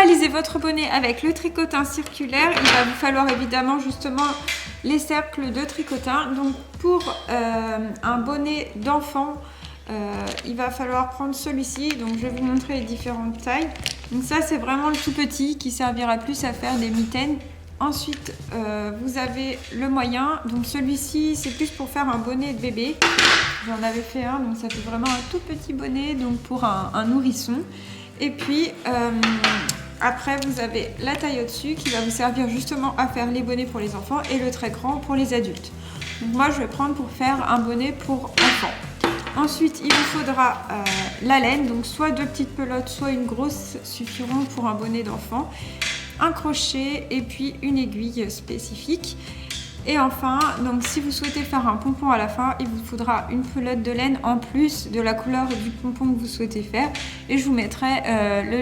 réaliser votre bonnet avec le tricotin circulaire, il va vous falloir évidemment justement les cercles de tricotin. Donc pour un bonnet d'enfant, il va falloir prendre celui-ci. Donc je vais vous montrer les différentes tailles. Donc ça c'est vraiment le tout petit qui servira plus à faire des mitaines. Ensuite vous avez le moyen. Donc celui-ci c'est plus pour faire un bonnet de bébé. J'en avais fait un, donc ça fait vraiment un tout petit bonnet donc pour un nourrisson. Et puis après vous avez la taille au-dessus qui va vous servir justement à faire les bonnets pour les enfants et le très grand pour les adultes. Donc moi je vais prendre pour faire un bonnet pour enfants. Ensuite il vous faudra la laine, donc soit 2 petites pelotes soit une grosse suffiront pour un bonnet d'enfant, un crochet et puis une aiguille spécifique. Et enfin, donc si vous souhaitez faire un pompon à la fin, il vous faudra une pelote de laine en plus de la couleur du pompon que vous souhaitez faire. Et je vous mettrai le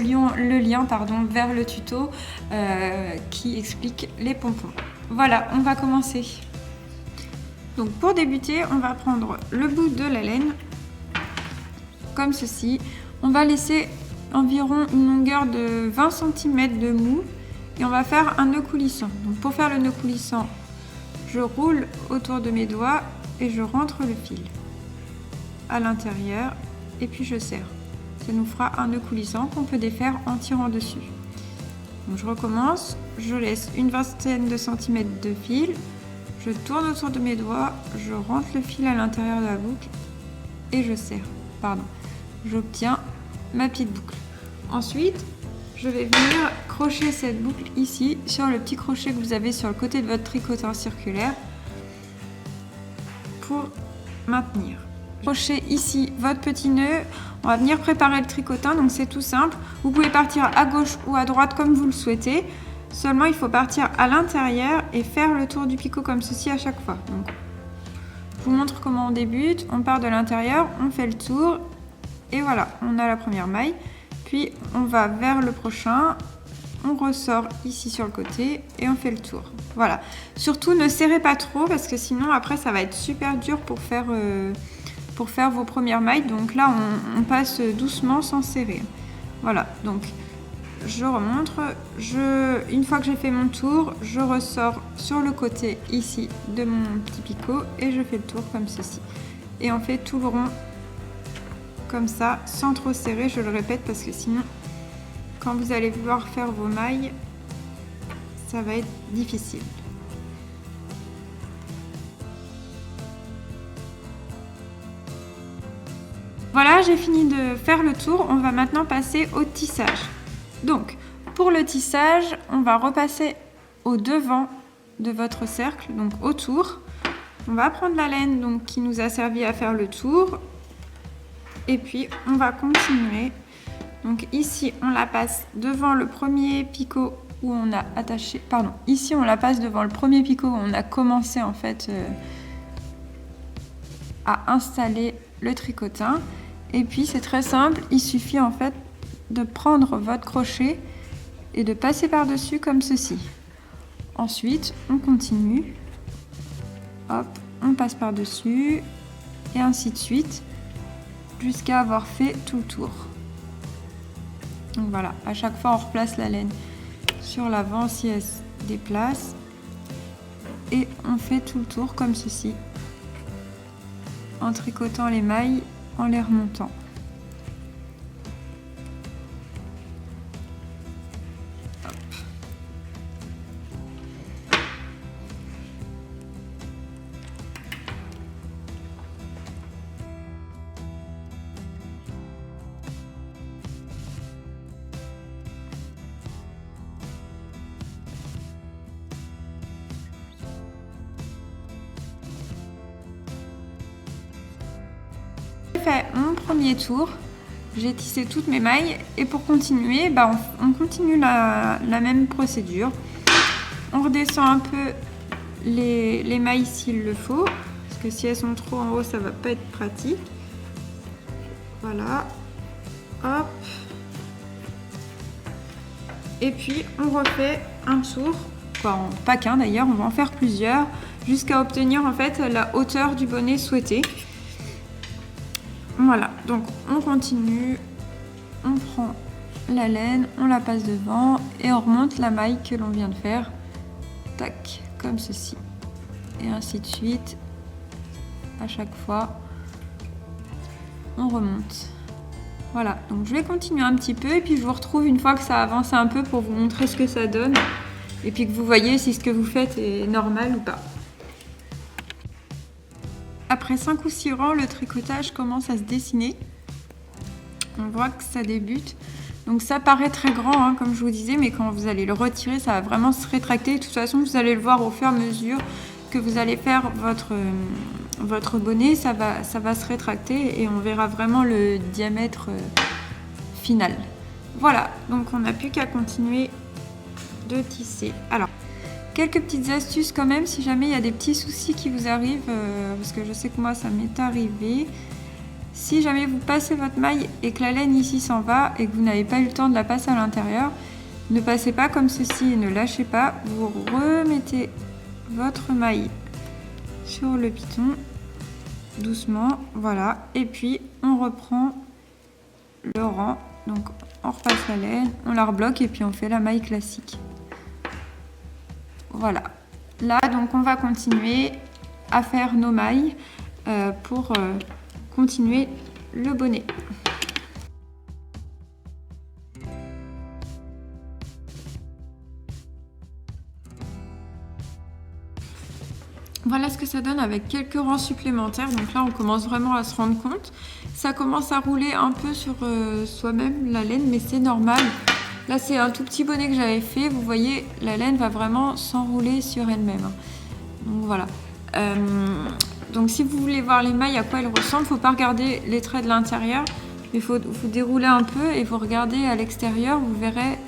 lien vers le tuto qui explique les pompons. Voilà, on va commencer. Donc pour débuter, on va prendre le bout de la laine, comme ceci. On va laisser environ une longueur de 20 cm de mou et on va faire un nœud coulissant. Donc pour faire le nœud coulissant, je roule autour de mes doigts et je rentre le fil à l'intérieur et puis je serre. Ça nous fera un nœud coulissant qu'on peut défaire en tirant dessus. Donc je recommence, je laisse une vingtaine de centimètres de fil, je tourne autour de mes doigts, je rentre le fil à l'intérieur de la boucle et je serre. J'obtiens ma petite boucle. Ensuite, je vais venir crocher cette boucle ici sur le petit crochet que vous avez sur le côté de votre tricotin circulaire pour maintenir. Crochez ici votre petit nœud. On va venir préparer le tricotin, donc c'est tout simple. Vous pouvez partir à gauche ou à droite comme vous le souhaitez. Seulement, il faut partir à l'intérieur et faire le tour du picot comme ceci à chaque fois. Donc, je vous montre comment on débute. On part de l'intérieur, on fait le tour et voilà, on a la première maille. Puis on va vers le prochain, on ressort ici sur le côté et on fait le tour. Voilà. Surtout ne serrez pas trop parce que sinon après ça va être super dur pour faire vos premières mailles. Donc là on passe doucement sans serrer. Voilà, donc je remontre. Une fois que j'ai fait mon tour, je ressors sur le côté ici de mon petit picot et je fais le tour comme ceci. Et on fait tout le rond comme ça, sans trop serrer, je le répète parce que sinon, quand vous allez vouloir faire vos mailles, ça va être difficile. Voilà, j'ai fini de faire le tour. On va maintenant passer au tissage. Donc, pour le tissage, on va repasser au devant de votre cercle, donc autour. On va prendre la laine donc, qui nous a servi à faire le tour. Et puis on va continuer. Donc ici on la passe devant le premier picot où on a attaché. Pardon, ici on la passe devant le premier picot où on a commencé en fait à installer le tricotin. Et puis c'est très simple, il suffit en fait de prendre votre crochet et de passer par-dessus comme ceci. Ensuite on continue. Hop, on passe par-dessus et ainsi de suite. Jusqu'à avoir fait tout le tour. Donc voilà, à chaque fois on replace la laine sur l'avant si elle se déplace et on fait tout le tour comme ceci en tricotant les mailles en les remontant. Fait mon premier tour, j'ai tissé toutes mes mailles et pour continuer, on continue la même procédure. On redescend un peu les mailles s'il le faut, parce que si elles sont trop en haut, ça va pas être pratique. Voilà, hop. Et puis on refait un tour, pas qu'un d'ailleurs, on va en faire plusieurs, jusqu'à obtenir en fait la hauteur du bonnet souhaité. Voilà, donc on continue, on prend la laine, on la passe devant et on remonte la maille que l'on vient de faire. Tac, comme ceci. Et ainsi de suite. À chaque fois, on remonte. Voilà, donc je vais continuer un petit peu et puis je vous retrouve une fois que ça a avancé un peu pour vous montrer ce que ça donne. Et puis que vous voyez si ce que vous faites est normal ou pas. Après 5 ou 6 rangs, le tricotage commence à se dessiner. On voit que ça débute. Donc ça paraît très grand, hein, comme je vous disais, mais quand vous allez le retirer, ça va vraiment se rétracter. De toute façon, vous allez le voir au fur et à mesure que vous allez faire votre bonnet, ça va se rétracter et on verra vraiment le diamètre final. Voilà, donc on n'a plus qu'à continuer de tisser. Alors, quelques petites astuces quand même, si jamais il y a des petits soucis qui vous arrivent, parce que je sais que moi ça m'est arrivé. Si jamais vous passez votre maille et que la laine ici s'en va et que vous n'avez pas eu le temps de la passer à l'intérieur, ne passez pas comme ceci et ne lâchez pas. Vous remettez votre maille sur le piton, doucement, voilà. Et puis on reprend le rang, donc on repasse la laine, on la rebloque et puis on fait la maille classique. Voilà. Là, donc on va continuer à faire nos mailles pour continuer le bonnet. Voilà ce que ça donne avec quelques rangs supplémentaires. Donc là, on commence vraiment à se rendre compte. Ça commence à rouler un peu sur soi-même, la laine, mais c'est normal. Là, c'est un tout petit bonnet que j'avais fait. Vous voyez, la laine va vraiment s'enrouler sur elle-même. Donc voilà. Donc si vous voulez voir les mailles, à quoi elles ressemblent, il ne faut pas regarder les traits de l'intérieur. Il faut dérouler un peu et vous regardez à l'extérieur. Vous verrez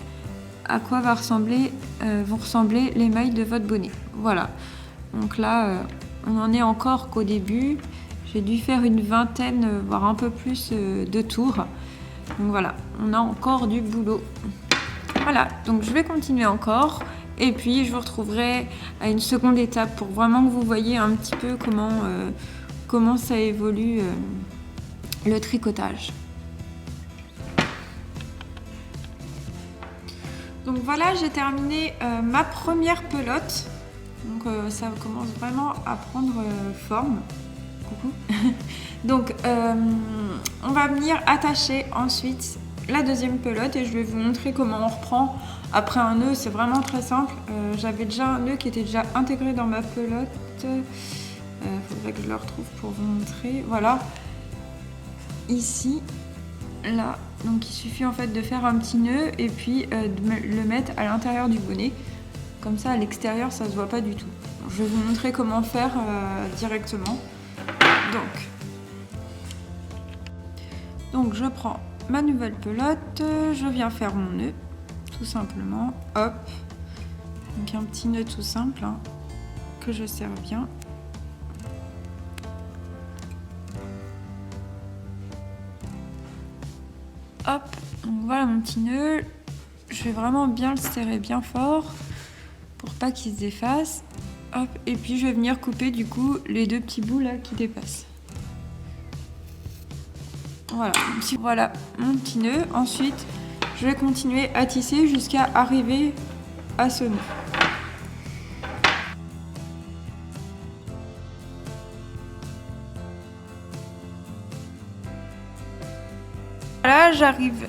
à quoi vont ressembler les mailles de votre bonnet. Voilà. Donc là, on en est encore qu'au début. J'ai dû faire une vingtaine, voire un peu plus de tours. Donc voilà, on a encore du boulot. Voilà, donc je vais continuer encore. Et puis je vous retrouverai à une seconde étape pour vraiment que vous voyez un petit peu comment ça évolue le tricotage. Donc voilà, j'ai terminé ma première pelote. Donc ça commence vraiment à prendre forme. Coucou. Donc on va venir attacher ensuite la deuxième pelote et je vais vous montrer comment on reprend après un nœud. C'est vraiment très simple. J'avais déjà un nœud qui était déjà intégré dans ma pelote. Faudrait que je le retrouve pour vous montrer. Voilà, ici, là. Donc il suffit en fait de faire un petit nœud et puis de le mettre à l'intérieur du bonnet. Comme ça, à l'extérieur, ça se voit pas du tout. Je vais vous montrer comment faire directement. Donc je prends ma nouvelle pelote, je viens faire mon nœud, tout simplement. Hop. Donc un petit nœud tout simple hein, que je serre bien. Hop. Donc voilà mon petit nœud. Je vais vraiment bien le serrer bien fort pour pas qu'il se défasse. Hop, et puis je vais venir couper du coup les deux petits bouts là qui dépassent. Voilà, voilà mon petit nœud. Ensuite, je vais continuer à tisser jusqu'à arriver à ce nœud. Voilà, j'arrive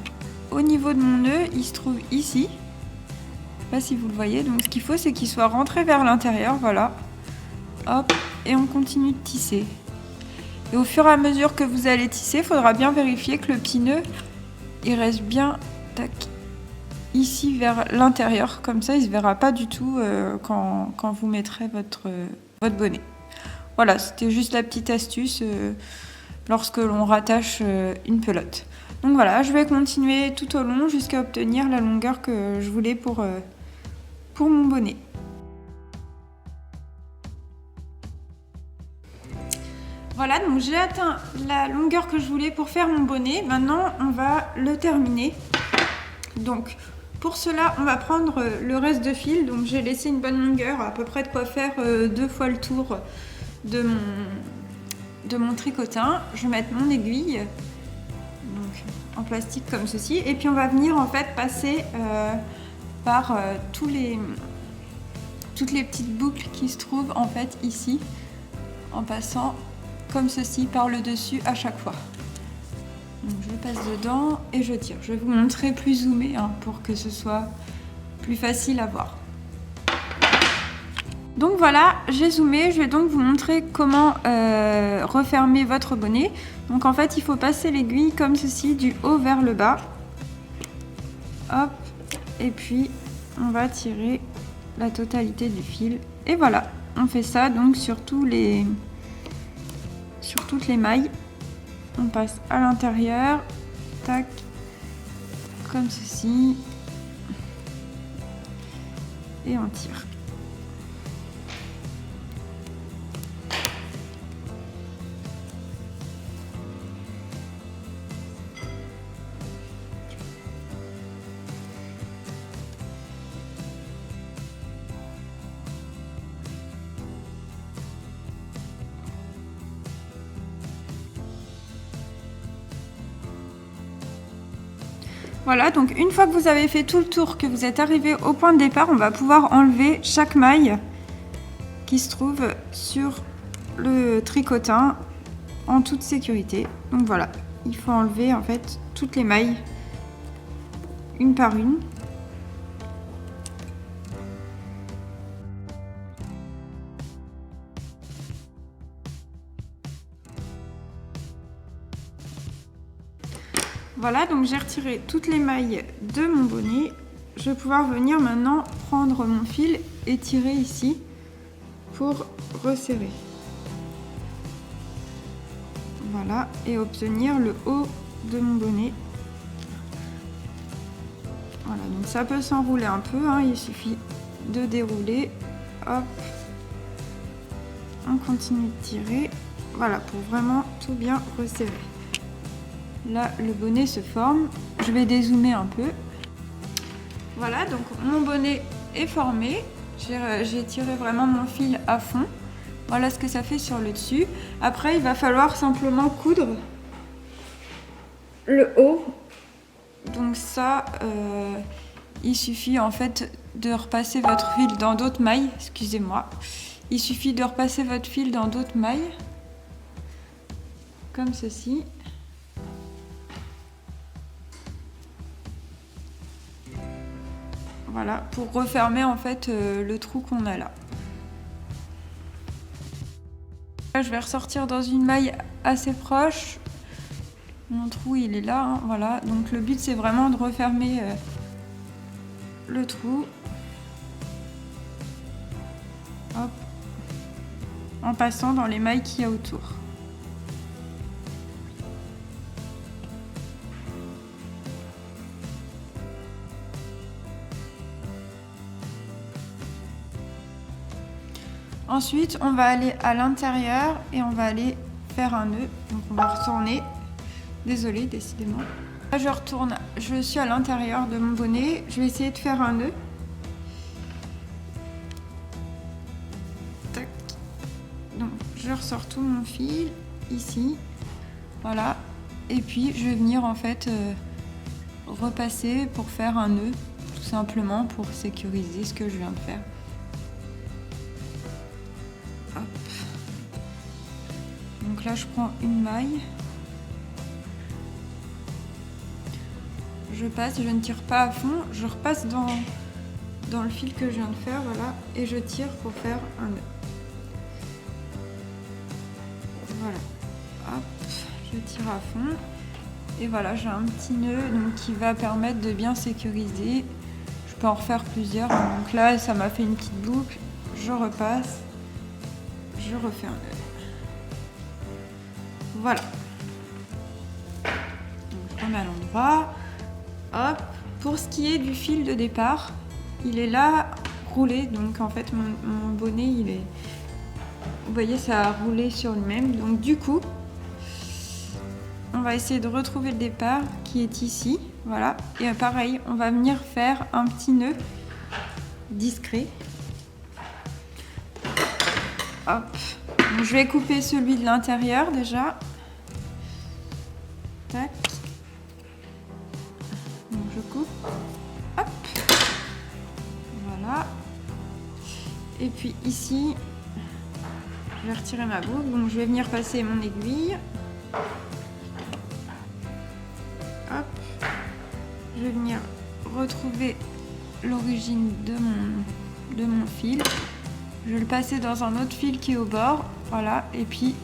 au niveau de mon nœud, il se trouve ici. Je sais pas si vous le voyez, donc ce qu'il faut c'est qu'il soit rentré vers l'intérieur, voilà. Hop, et on continue de tisser. Et au fur et à mesure que vous allez tisser, il faudra bien vérifier que le petit nœud, il reste bien tac, ici vers l'intérieur. Comme ça, il ne se verra pas du tout quand vous mettrez votre bonnet. Voilà, c'était juste la petite astuce lorsque l'on rattache une pelote. Donc voilà, je vais continuer tout au long jusqu'à obtenir la longueur que je voulais pour mon bonnet. Voilà, donc j'ai atteint la longueur que je voulais pour faire mon bonnet. Maintenant, on va le terminer. Donc, pour cela, on va prendre le reste de fil. Donc, j'ai laissé une bonne longueur, à peu près de quoi faire 2 fois le tour de mon tricotin. Je vais mettre mon aiguille. Donc, en plastique comme ceci. Et puis on va venir en fait passer par toutes les petites boucles qui se trouvent en fait ici, en passant comme ceci par le dessus à chaque fois. Donc je passe dedans et je tire. Je vais vous montrer plus zoomé hein, pour que ce soit plus facile à voir. Donc voilà, j'ai zoomé, je vais donc vous montrer comment refermer votre bonnet. Donc en fait, il faut passer l'aiguille comme ceci, du haut vers le bas. Hop, et puis on va tirer la totalité du fil. Et voilà, on fait ça donc sur toutes les mailles. On passe à l'intérieur, tac, comme ceci. Et on tire. Voilà, donc une fois que vous avez fait tout le tour, que vous êtes arrivé au point de départ, on va pouvoir enlever chaque maille qui se trouve sur le tricotin en toute sécurité. Donc voilà, il faut enlever en fait toutes les mailles une par une. Voilà, donc j'ai retiré toutes les mailles de mon bonnet. Je vais pouvoir venir maintenant prendre mon fil et tirer ici pour resserrer. Voilà, et obtenir le haut de mon bonnet. Voilà, donc ça peut s'enrouler un peu, hein, il suffit de dérouler. Hop, on continue de tirer. Voilà, pour vraiment tout bien resserrer. Là, le bonnet se forme. Je vais dézoomer un peu. Voilà, donc mon bonnet est formé. J'ai tiré vraiment mon fil à fond. Voilà ce que ça fait sur le dessus. Après, il va falloir simplement coudre le haut. Donc ça, il suffit en fait de repasser votre fil dans d'autres mailles. Excusez-moi. Il suffit de repasser votre fil dans d'autres mailles. Comme ceci. Voilà, pour refermer en fait le trou qu'on a là. Là, je vais ressortir dans une maille assez proche. Mon trou, il est là, hein, voilà. Donc le but, c'est vraiment de refermer le trou. Hop. En passant dans les mailles qu'il y a autour. Ensuite, on va aller à l'intérieur et on va aller faire un nœud. Donc on va retourner. Désolée, décidément. Là, je retourne. Je suis à l'intérieur de mon bonnet. Je vais essayer de faire un nœud. Tac. Donc, je ressors tout mon fil ici. Voilà. Et puis, je vais venir en fait repasser pour faire un nœud, tout simplement pour sécuriser ce que je viens de faire. Donc là, je prends une maille, je passe, je ne tire pas à fond, je repasse dans le fil que je viens de faire, voilà, et je tire pour faire un nœud. Voilà, hop, je tire à fond, et voilà, j'ai un petit nœud donc, qui va permettre de bien sécuriser. Je peux en refaire plusieurs, donc là, ça m'a fait une petite boucle, je repasse, je refais un nœud. Voilà. Donc, je remets à l'endroit. Hop. Pour ce qui est du fil de départ, il est là roulé. Donc en fait, mon bonnet, il est... Vous voyez, ça a roulé sur lui-même. Donc du coup, on va essayer de retrouver le départ qui est ici. Voilà. Et pareil, on va venir faire un petit nœud discret. Hop. Donc, je vais couper celui de l'intérieur déjà. Tac. je coupe. Hop. Voilà. Et puis ici, je vais retirer ma boucle. Donc je vais venir passer mon aiguille. Hop. Je vais venir retrouver l'origine de mon fil. Je vais le passer dans un autre fil qui est au bord. Voilà. Et puis,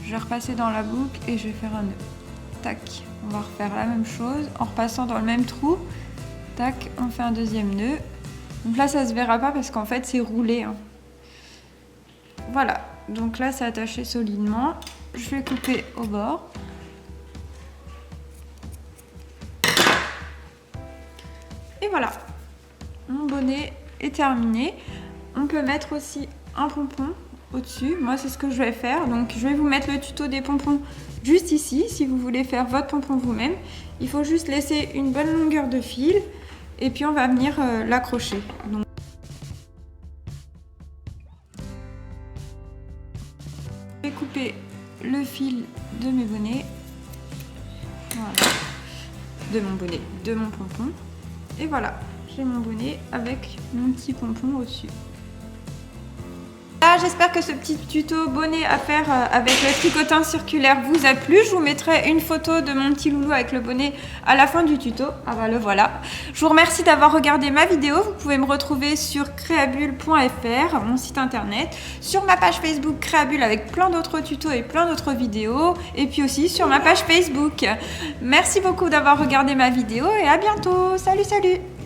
je vais repasser dans la boucle et je vais faire un nœud. Tac. On va refaire la même chose en repassant dans le même trou. Tac. On fait un deuxième nœud. Donc là, ça se verra pas parce qu'en fait, c'est roulé. Hein. Voilà. Donc là, c'est attaché solidement. Je vais couper au bord. Et voilà. Mon bonnet est terminé. On peut mettre aussi un pompon au-dessus. Moi, c'est ce que je vais faire. Donc, je vais vous mettre le tuto des pompons juste ici. Si vous voulez faire votre pompon vous-même, il faut juste laisser une bonne longueur de fil. Et puis, on va venir l'accrocher. Donc, je vais couper le fil de mes bonnets. Voilà. De mon bonnet, de mon pompon. Et voilà, j'ai mon bonnet avec mon petit pompon au-dessus. Là, j'espère que ce petit tuto bonnet à faire avec le tricotin circulaire vous a plu. Je vous mettrai une photo de mon petit loulou avec le bonnet à la fin du tuto. Ah bah le voilà. Je vous remercie d'avoir regardé ma vidéo. Vous pouvez me retrouver sur creabule.fr, mon site internet, sur ma page Facebook Creabule avec plein d'autres tutos et plein d'autres vidéos, et puis aussi sur ma page Facebook. Merci beaucoup d'avoir regardé ma vidéo et à bientôt. Salut, salut!